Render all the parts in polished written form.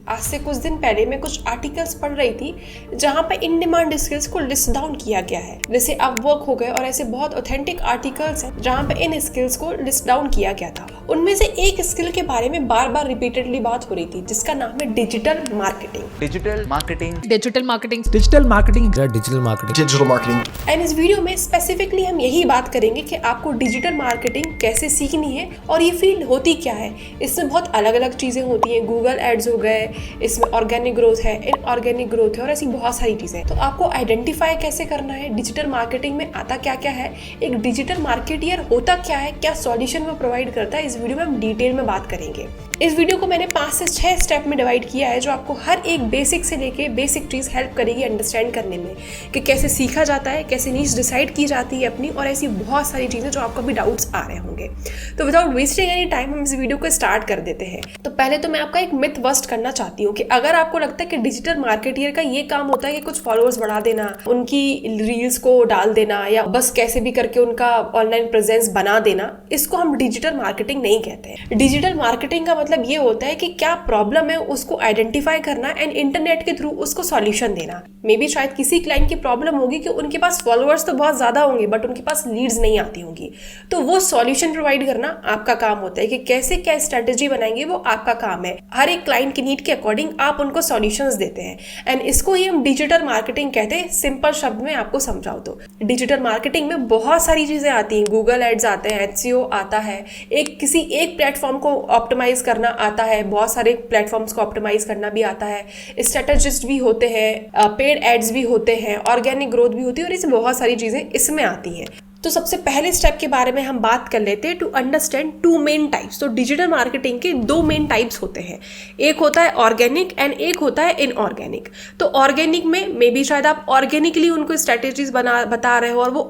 आज से कुछ दिन पहले मैं कुछ आर्टिकल्स पढ़ रही थी जहाँ पे इन डिमांड स्किल्स को लिस्ट डाउन किया गया है, जैसे अपवर्क हो गए, और ऐसे बहुत ऑथेंटिक आर्टिकल्स हैं जहाँ पे इन स्किल्स को लिस्ट डाउन किया गया था। उनमें से एक स्किल के बारे में बार बार रिपीटेडली बात हो रही थी, जिसका नाम है डिजिटल मार्केटिंग। एंड इस वीडियो में स्पेसिफिकली हम यही बात करेंगे कि आपको डिजिटल मार्केटिंग कैसे सीखनी है और ये फील्ड होती क्या है। इसमें बहुत अलग अलग चीज़ें होती हैं, गूगल एड्स हो गए, इसमें ऑर्गेनिक ग्रोथ है, इनऑर्गेनिक ग्रोथ है, और ऐसी बहुत सारी चीज़ें। तो आपको आइडेंटिफाई कैसे करना है, डिजिटल मार्केटिंग में आता क्या क्या है, एक डिजिटल मार्केटियर होता क्या है, क्या सॉल्यूशन वो प्रोवाइड करता है, इस वीडियो में हम डिटेल में बात करेंगे। इस वीडियो को मैंने 5 से 6 स्टेप में डिवाइड किया है, जो आपको हर एक बेसिक से लेके बेसिक चीज़ हेल्प करेगी अंडरस्टैंड करने में कि कैसे सीखा जाता है, कैसे नीश डिसाइड की जाती है अपनी, और ऐसी बहुत सारी चीज़ें जो आपको भी डाउट्स आ रहे होंगे। तो विदाउट वेस्टिंग एनी टाइम हम इस वीडियो को स्टार्ट कर देते हैं। तो पहले तो मैं आपका एक मिथ बस्ट करना चाहती हूँ कि अगर आपको लगता है कि डिजिटल मार्केटियर का ये काम होता है कि कुछ फॉलोअर्स बढ़ा देना, उनकी रील्स को डाल देना, या बस कैसे भी करके उनका ऑनलाइन प्रेजेंस बना देना, इसको हम डिजिटल मार्केटिंग नहीं कहते हैं। डिजिटल मार्केटिंग का मतलब ये होता है कि क्या प्रॉब्लम है उसको आइडेंटिफाई करना एंड इंटरनेट के थ्रू उसको सॉल्यूशन देना। मे बी शायद किसी क्लाइंट की प्रॉब्लम होगी कि उनके पास फॉलोअर्स तो बहुत ज्यादा होंगे बट उनके पास लीड्स नहीं आती होंगी, तो वो सॉल्यूशन प्रोवाइड करना आपका काम होता है कि कैसे क्या स्ट्रेटेजी बनाएंगे, वो आपका काम है। हर एक क्लाइंट की नीड के अकॉर्डिंग आप उनको सॉल्यूशंस देते हैं, एंड इसको ही हम डिजिटल मार्केटिंग कहते हैं। सिंपल शब्द में आपको समझाओ तो डिजिटल मार्केटिंग में बहुत सारी चीजें आती हैं, गूगल एड्स आते हैं, एचसीओ आता है, किसी एक प्लेटफॉर्म को ऑप्टिमाइज करना आता है, बहुत सारे प्लेटफॉर्म्स को ऑप्टिमाइज करना भी आता है, स्ट्रेटेजिस्ट भी होते हैं, पेड एड्स भी होते हैं, ऑर्गेनिक ग्रोथ भी होती है, और इसमें बहुत सारी चीजें इसमें आती हैं। तो सबसे पहले स्टेप के बारे में हम बात कर लेते हैं, टू अंडरस्टैंड 2 मेन टाइप्स। तो डिजिटल मार्केटिंग के 2 मेन टाइप्स होते हैं, एक होता है ऑर्गेनिक एंड एक होता है इनऑर्गेनिक। तो ऑर्गेनिक में मे बी शायद आप ऑर्गेनिकली उनको स्ट्रेटेजीज बता रहे हो और वो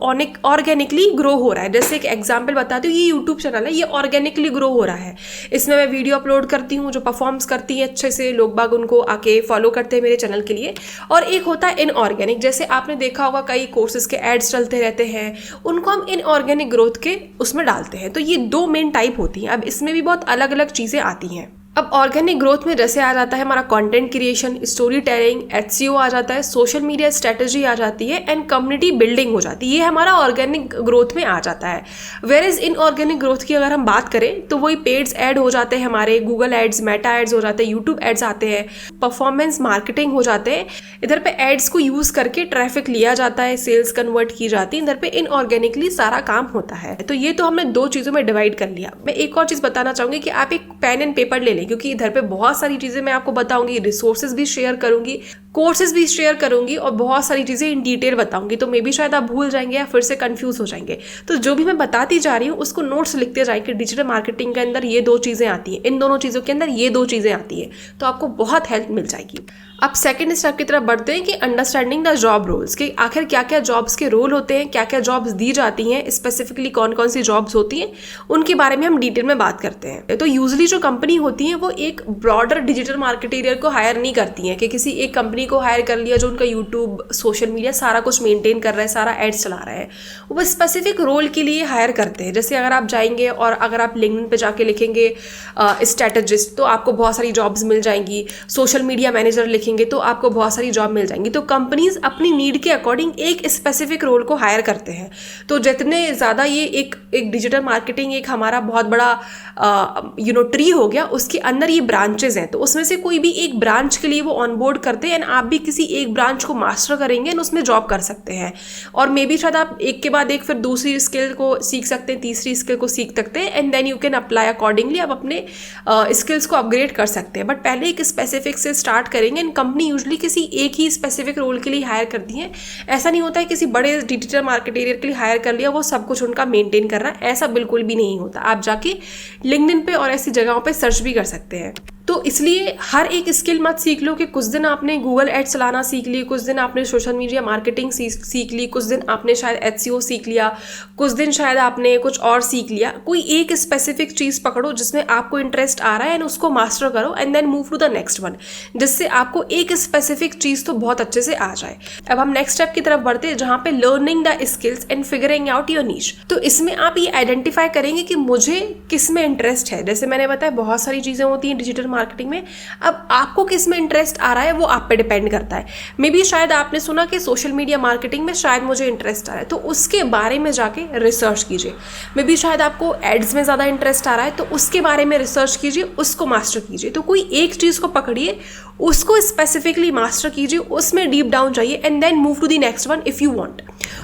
ऑर्गेनिकली ग्रो हो रहा है। जैसे एक एग्जाम्पल बताती हूँ, ये यूट्यूब चैनल है, ये ऑर्गेनिकली ग्रो हो रहा है, इसमें मैं वीडियो अपलोड करती हूँ जो परफॉर्म्स करती है अच्छे से, लोग बाग उनको आके फॉलो करते हैं मेरे चैनल के लिए। और एक होता है इनऑर्गेनिक, जैसे आपने देखा होगा कई कोर्सेज के एड्स चलते रहते हैं, उनको हम इनऑर्गेनिक ग्रोथ के उसमें डालते हैं। तो ये 2 मेन टाइप होती हैं। अब इसमें भी बहुत अलग अलग चीजें आती हैं। अब ऑर्गेनिक ग्रोथ में जैसे आ जाता है हमारा कंटेंट क्रिएशन, स्टोरी टेलिंग, एचसीओ आ जाता है, सोशल मीडिया स्ट्रेटेजी आ जाती है, एंड कम्युनिटी बिल्डिंग हो जाती है। ये हमारा ऑर्गेनिक ग्रोथ में आ जाता है। वेयर इज इनऑर्गेनिक ग्रोथ की अगर हम बात करें तो वही पेड्स ऐड हो जाते हैं, हमारे गूगल एड्स, मेटा एड्स हो जाते हैं, यूट्यूब एड्स आते हैं, परफॉर्मेंस मार्केटिंग हो जाते हैं। इधर पे एड्स को यूज करके ट्रैफिक लिया जाता है, सेल्स कन्वर्ट की जाती है, इधर पे इनऑर्गेनिकली सारा काम होता है। तो ये तो हमने 2 चीजों में डिवाइड कर लिया। मैं एक और चीज बताना चाहूंगी कि आप एक पेन एंड पेपर ले लें, क्योंकि इधर पे बहुत सारी चीजें मैं आपको बताऊंगी, रिसोर्सेज भी शेयर करूंगी, कोर्सेज भी शेयर करूंगी, और बहुत सारी चीजें इन डिटेल बताऊंगी। तो मे बी शायद आप भूल जाएंगे या फिर से कंफ्यूज हो जाएंगे। तो जो भी मैं बताती जा रही हूँ उसको नोट्स लिखते जाएंगे। डिजिटल मार्केटिंग के अंदर ये 2 चीजें आती हैं, इन दोनों चीजों के अंदर ये 2 चीजें आती है, तो आपको बहुत हेल्प मिल जाएगी। अब सेकंड स्टेप की तरफ बढ़ते हैं कि अंडरस्टैंडिंग द जॉब रोल्स, कि आखिर क्या क्या जॉब्स के रोल होते हैं, क्या क्या जॉब्स दी जाती हैं, स्पेसिफिकली कौन कौन सी जॉब्स होती हैं, उनके बारे में हम डिटेल में बात करते हैं। तो यूजुअली जो कंपनी होती है वो एक ब्रॉडर डिजिटल मार्केटियर को हायर नहीं करती है कि किसी एक कंपनी को हायर कर लिया जो उनका यूट्यूब, सोशल मीडिया सारा कुछ मेंटेन कर रहा है, सारा एड्स चला रहा है। वो स्पेसिफिक रोल के लिए हायर करते हैं। जैसे अगर आप जाएंगे और अगर आप लिंक्डइन पे जाके लिखेंगे स्ट्रेटेजिस्ट, तो आपको बहुत सारी जॉब्स मिल जाएंगी। सोशल मीडिया मैनेजर लिखेंगे तो आपको बहुत सारी जॉब मिल जाएंगी। तो कंपनीज अपनी नीड के अकॉर्डिंग एक स्पेसिफिक रोल को हायर करते हैं। तो जितने ज़्यादा ये एक डिजिटल मार्केटिंग एक हमारा बहुत बड़ा ट्री हो गया, उसके अंदर ये ब्रांचेज हैं, तो उसमें से कोई भी एक ब्रांच के लिए वो ऑनबोर्ड करते हैं, एंड आप भी किसी एक ब्रांच को मास्टर करेंगे एंड उसमें जॉब कर सकते हैं। और मे बी शायद आप एक के बाद एक फिर दूसरी स्किल को सीख सकते हैं, तीसरी स्किल को सीख सकते हैं, and then you can apply accordingly. आप अपने स्किल्स को अपग्रेड कर सकते हैं, बट पहले एक स्पेसिफिक से स्टार्ट करेंगे। एंड कंपनी यूजुअली किसी एक ही स्पेसिफिक रोल के लिए हायर करती है। ऐसा नहीं होता है किसी बड़े डिजिटल मार्केटियर के लिए हायर कर लिया वो सब कुछ उनका मेंटेन कर रहा है, ऐसा बिल्कुल भी नहीं होता। आप जाके लिंक्डइन पे और ऐसी जगहों पे सर्च भी कर सकते हैं। तो इसलिए हर एक स्किल मत सीख लो कि कुछ दिन आपने गूगल एड चलाना सीख ली, कुछ दिन आपने सोशल मीडिया मार्केटिंग सीख ली, कुछ दिन आपने शायद एचसीओ सीख लिया, कुछ दिन शायद आपने कुछ और सीख लिया। कोई एक स्पेसिफिक चीज़ पकड़ो जिसमें आपको इंटरेस्ट आ रहा है एंड उसको मास्टर करो, and then move to the next one, जिससे आपको एक स्पेसिफिक चीज़ तो बहुत अच्छे से आ जाए। अब हम नेक्स्ट स्टेप की तरफ बढ़ते हैं, जहाँ पे learning the skills and figuring out your niche. तो इसमें आप ये आइडेंटिफाई करेंगे कि मुझे किस में इंटरेस्ट है। जैसे मैंने बताया बहुत सारी चीज़ें होती हैं डिजिटल मार्केटिंग में। अब आपको किस में इंटरेस्ट आ रहा है वो आप पे डिपेंड करता है। मे बी शायद आपने सुना कि सोशल मीडिया मार्केटिंग में शायद मुझे इंटरेस्ट आ रहा है, तो उसके बारे में जाके रिसर्च कीजिए। मे बी शायद आपको एड्स में ज़्यादा इंटरेस्ट आ रहा है, तो उसके बारे में रिसर्च कीजिए, उसको मास्टर कीजिए। तो कोई एक चीज़ को पकड़िए, उसको स्पेसिफिकली मास्टर कीजिए, उसमें डीप डाउन जाइए and then move to the next one if you want.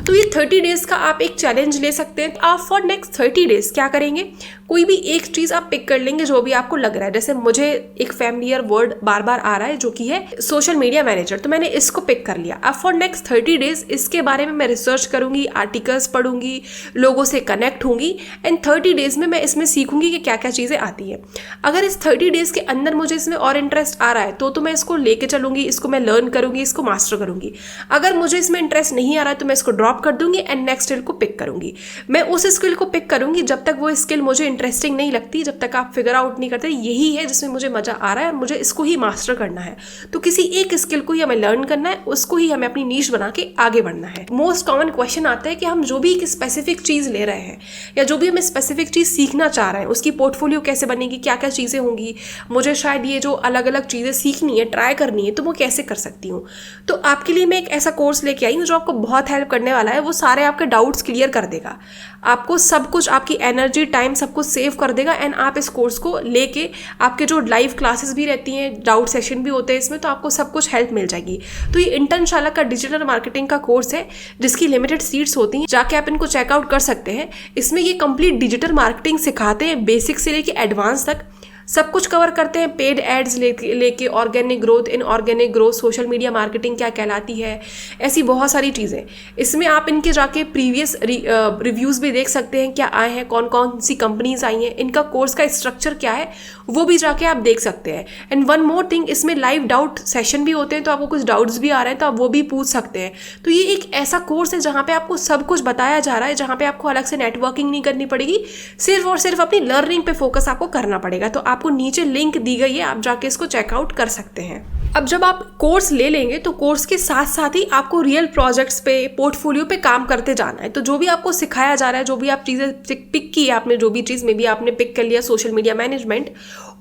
तो ये 30 डेज़ का आप एक चैलेंज ले सकते हैं। आप फॉर नेक्स्ट 30 डेज़ क्या करेंगे, कोई भी एक चीज़ आप पिक कर लेंगे जो भी आपको लग रहा है। जैसे मुझे एक फैमिलियर वर्ड बार बार आ रहा है जो कि है सोशल मीडिया मैनेजर, तो मैंने इसको पिक कर लिया। अब फॉर नेक्स्ट 30 डेज़ इसके बारे में मैं रिसर्च करूंगी, आर्टिकल्स पढ़ूंगी, लोगों से कनेक्ट होंगी एंड 30 डेज़ में मैं इसमें सीखूंगी कि क्या क्या चीज़ें आती है। अगर इस 30 डेज़ के अंदर मुझे इसमें और इंटरेस्ट आ रहा है तो मैं इसको लेके चलूंगी, इसको मैं लर्न करूंगी, इसको मास्टर करूंगी। अगर मुझे इसमें इंटरेस्ट नहीं आ रहा है तो मैं इसको ड्रॉप कर दूंगी एंड नेक्स्ट स्किल को पिक करूंगी। मैं उस स्किल को पिक करूंगी जब तक वो स्किल मुझे इंटरेस्टिंग नहीं लगती, जब तक आप फिगर आउट नहीं करते यही है जिसमें मुझे मजा आ रहा है, मुझे इसको ही मास्टर करना है। तो किसी एक स्किल को ही हमें लर्न करना है, उसको ही हमें अपनी नीश बना के आगे बढ़ना है। मोस्ट कॉमन क्वेश्चन आता है कि हम जो भी एक स्पेसिफिक चीज ले रहे हैं या जो भी हम स्पेसिफिक चीज सीखना चाह रहे हैं उसकी पोर्टफोलियो कैसे बनेगी, क्या क्या चीजें होंगी, मुझे शायद ये जो अलग अलग चीजें सीखनी है, ट्राई करनी है, तो वो कैसे कर सकती हूँ। तो आपके लिए मैं एक ऐसा कोर्स लेके आई हूँ जो आपको बहुत हेल्प करने वाला है। वो सारे आपके डाउट्स क्लियर कर देगा, आपको सब कुछ, आपकी एनर्जी, टाइम सब कुछ सेव कर देगा एंड आप इस कोर्स को लेके, आपके जो लाइव क्लासेस भी रहती हैं, डाउट सेशन भी होते हैं इसमें, तो आपको सब कुछ हेल्प मिल जाएगी। तो ये इंटर्नशाला का डिजिटल मार्केटिंग का कोर्स है जिसकी लिमिटेड सीट्स होती हैं, जाके आप इनको चेकआउट कर सकते हैं। इसमें ये कंप्लीट डिजिटल मार्केटिंग सिखाते हैं, बेसिक से लेके एडवांस तक सब कुछ कवर करते हैं। पेड एड्स लेके organic growth, inorganic growth, social media marketing क्या कहलाती है, ऐसी बहुत सारी चीज़ें। इसमें आप इनके जाके प्रीवियस रिव्यूज़ भी देख सकते हैं, क्या आए हैं, कौन कौन सी कंपनीज आई हैं, इनका कोर्स का स्ट्रक्चर क्या है वो भी जाके आप देख सकते हैं। एंड वन मोर थिंग, इसमें लाइव डाउट सेशन भी होते हैं, तो आपको कुछ डाउट्स भी आ रहे हैं तो आप वो भी पूछ सकते हैं। तो ये एक ऐसा कोर्स है जहाँ पे आपको सब कुछ बताया जा रहा है, जहाँ पे आपको अलग से नेटवर्किंग नहीं करनी पड़ेगी, सिर्फ और सिर्फ अपनी लर्निंग पे फोकस आपको करना पड़ेगा। तो आपको नीचे लिंक दी गई है, आप जाके इसको चेकआउट कर सकते हैं। अब जब आप कोर्स ले लेंगे तो कोर्स के साथ साथ ही आपको रियल प्रोजेक्ट्स पे, पोर्टफोलियो पे काम करते जाना है। तो जो भी आपको सिखाया जा रहा है, जो भी आप चीज़ें पिक की है आपने, जो भी चीज़ में भी आपने पिक कर लिया सोशल मीडिया मैनेजमेंट,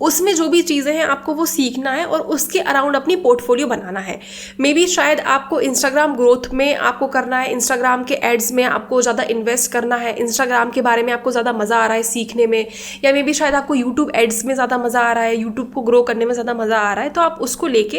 उसमें जो भी चीज़ें हैं आपको वो सीखना है और उसके अराउंड अपनी पोर्टफोलियो बनाना है। मे बी शायद आपको इंस्टाग्राम ग्रोथ में आपको करना है, इंस्टाग्राम के एड्स में आपको ज़्यादा इन्वेस्ट करना है, इंस्टाग्राम के बारे में आपको ज़्यादा मज़ा आ रहा है सीखने में, या मे बी शायद आपको यूट्यूब एड्स में ज़्यादा मज़ा आ रहा है, यूट्यूब को ग्रो करने में ज़्यादा मज़ा आ रहा है। तो आप उसको लेके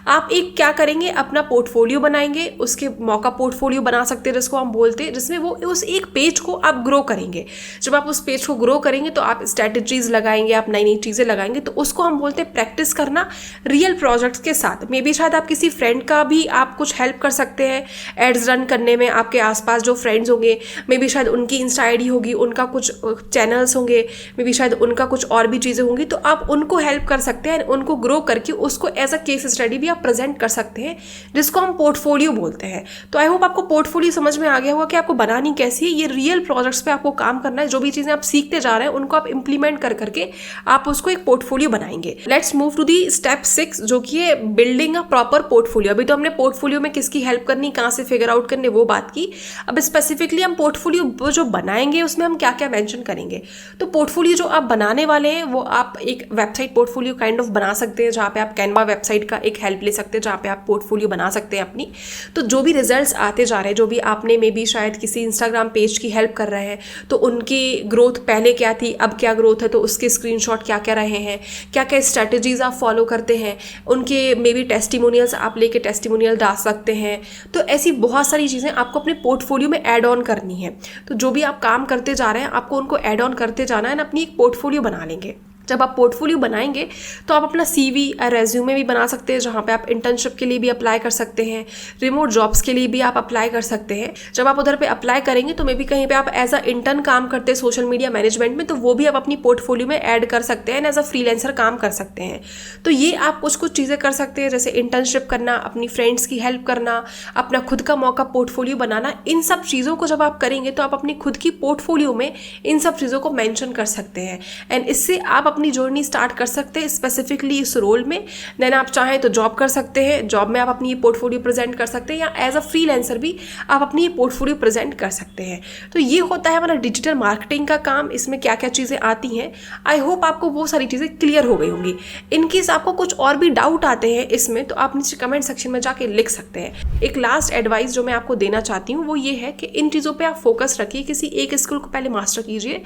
आप एक क्या करेंगे, अपना पोर्टफोलियो बनाएंगे, उसके मौका पोर्टफोलियो बना सकते हैं जिसको हम बोलते हैं, जिसमें वो उस एक पेज को आप ग्रो करेंगे। जब आप उस पेज को ग्रो करेंगे तो आप स्ट्रेटजीज लगाएंगे, आप नई नई चीज़ें लगाएंगे, तो उसको हम बोलते हैं प्रैक्टिस करना रियल प्रोजेक्ट्स के साथ। मे बी शायद आप किसी फ्रेंड का भी आप कुछ हेल्प कर सकते हैं एड्स रन करने में, आपके आसपास जो फ्रेंड्स होंगे, मे बी शायद उनकी इंस्टा आईडी होगी, उनका कुछ चैनल्स होंगे, मे बी शायद उनका कुछ और भी चीज़ें होंगी, तो आप उनको हेल्प कर सकते हैं, उनको ग्रो करके उसको एज अ केस स्टडी भी आप प्रेजेंट कर सकते हैं, जिसको हम पोर्टफोलियो बोलते हैं। तो आई होप आपको पोर्टफोलियो समझ में आ गया होगा कि आपको बनानी कैसी है। ये रियल प्रोजेक्ट्स पे आपको काम करना है, जो भी चीज़ें आप सीखते जा रहे हैं उनको आप इंप्लीमेंट कर करके आप उसको एक पोर्टफोलियो बनाएंगे। Let's move to the step 6, जो कि है बिल्डिंग अ प्रॉपर पोर्टफोलियो। अभी तो हमने पोर्टफोलियो में किसकी हेल्प करनी, कहाँ से फिगर आउट करने, वो बात की। अब स्पेसिफिकली हम पोर्टफोलियो जो बनाएंगे उसमें हम क्या क्या मेंशन करेंगे। तो पोर्टफोलियो जो आप बनाने वाले हैं वो आप एक वेबसाइट पोर्टफोलियो काइंड ऑफ बना सकते हैं, जहाँ पे आप कैनवा वेबसाइट का एक हेल्प ले सकते हैं, जहाँ पे आप पोर्टफोलियो बना सकते हैं अपनी। तो जो भी रिजल्ट्स आते जा रहे हैं, जो भी आपने मे बी शायद किसी इंस्टाग्राम पेज की हेल्प कर रहे हैं, तो उनकी ग्रोथ पहले क्या थी, अब क्या ग्रोथ है, तो उसके स्क्रीनशॉट क्या क्या रहे हैं, क्या क्या स्ट्रैटेजीज आप फॉलो करते हैं, उनके मे बी टेस्टिमोनियल्स आप लेके टेस्टिमोनियल डाल सकते हैं। तो ऐसी बहुत सारी चीज़ें आपको अपने पोर्टफोलियो में ऐड ऑन करनी है। तो जो भी आप काम करते जा रहे हैं आपको उनको ऐड ऑन करते जाना है ना, अपनी एक पोर्टफोलियो बना लेंगे। जब आप पोर्टफोलियो बनाएंगे तो आप अपना CV और रेज्यूमे भी बना सकते हैं, जहाँ पे आप इंटर्नशिप के लिए भी अप्लाई कर सकते हैं, रिमोट जॉब्स के लिए भी आप अप्लाई कर सकते हैं। जब आप उधर पे अप्लाई करेंगे तो मे बी कहीं पे आप एज अ इंटर्न काम करते हैं सोशल मीडिया मैनेजमेंट में, तो वो भी आप अपनी पोर्टफोलियो में ऐड कर सकते हैं, एज अ फ्रीलांसर काम कर सकते हैं। तो ये आप कुछ कुछ चीज़ें कर सकते हैं, जैसे इंटर्नशिप करना, अपनी फ्रेंड्स की हेल्प करना, अपना खुद का मौका पोर्टफोलियो बनाना। इन सब चीज़ों को जब आप करेंगे तो आप अपनी खुद की पोर्टफोलियो में इन सब चीज़ों को मैंशन कर सकते हैं, एंड इससे आप अपनी जर्नी स्टार्ट कर सकते हैं स्पेसिफिकली इस रोल में। देन आप चाहें तो जॉब कर सकते हैं, जॉब में आप अपनी ये पोर्टफोलियो प्रेजेंट कर सकते हैं, या एज अ फ्रीलांसर भी आप अपनी ये पोर्टफोलियो प्रेजेंट कर सकते हैं। तो ये होता है हमारा डिजिटल मार्केटिंग का काम। इसमें क्या क्या चीज़ें आती हैं, आई होप आपको वो सारी चीज़ें क्लियर हो गई होंगी। इनकेस आपको कुछ और भी डाउट आते हैं इसमें, तो आप नीचे कमेंट सेक्शन में जाके लिख सकते हैं। एक लास्ट एडवाइस जो मैं आपको देना चाहती हूँ वो ये है कि इन चीज़ों पे आप फोकस रखिए, किसी एक स्किल को पहले मास्टर कीजिए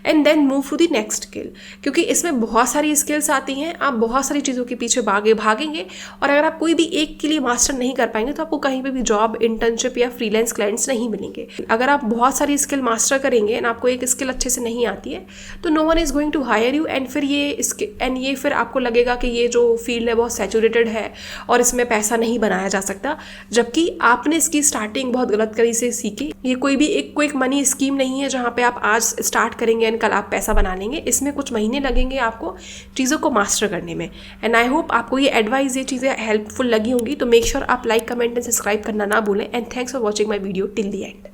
and then move to the next skill, क्योंकि इसमें बहुत सारी स्किल्स आती हैं। आप बहुत सारी चीज़ों के पीछे भागेंगे और अगर आप कोई भी एक के लिए मास्टर नहीं कर पाएंगे तो आपको कहीं पे भी जॉब, इंटर्नशिप या फ्रीलांस क्लाइंट्स नहीं मिलेंगे। अगर आप बहुत सारी स्किल मास्टर करेंगे एंड आपको एक स्किल अच्छे से नहीं आती है तो no one is going to hire you, and फिर ये फिर आपको लगेगा कि ये जो फील्ड है बहुत सैचुरेटेड है और इसमें पैसा नहीं बनाया जा सकता, जबकि आपने इसकी स्टार्टिंग बहुत गलत तरीके से सीखी। ये कोई भी एक क्विक मनी स्कीम नहीं है जहाँ पे आप आज स्टार्ट करेंगे एंड कल आप पैसा बना लेंगे। इसमें कुछ महीने लगेंगे आपको चीज़ों को मास्टर करने में। एंड आई होप आपको ये एडवाइस, ये चीज़ें हेल्पफुल लगी होंगी। तो मेक श्योर आप लाइक, कमेंट एंड सब्सक्राइब करना ना भूलें। And thanks for watching my video till the end.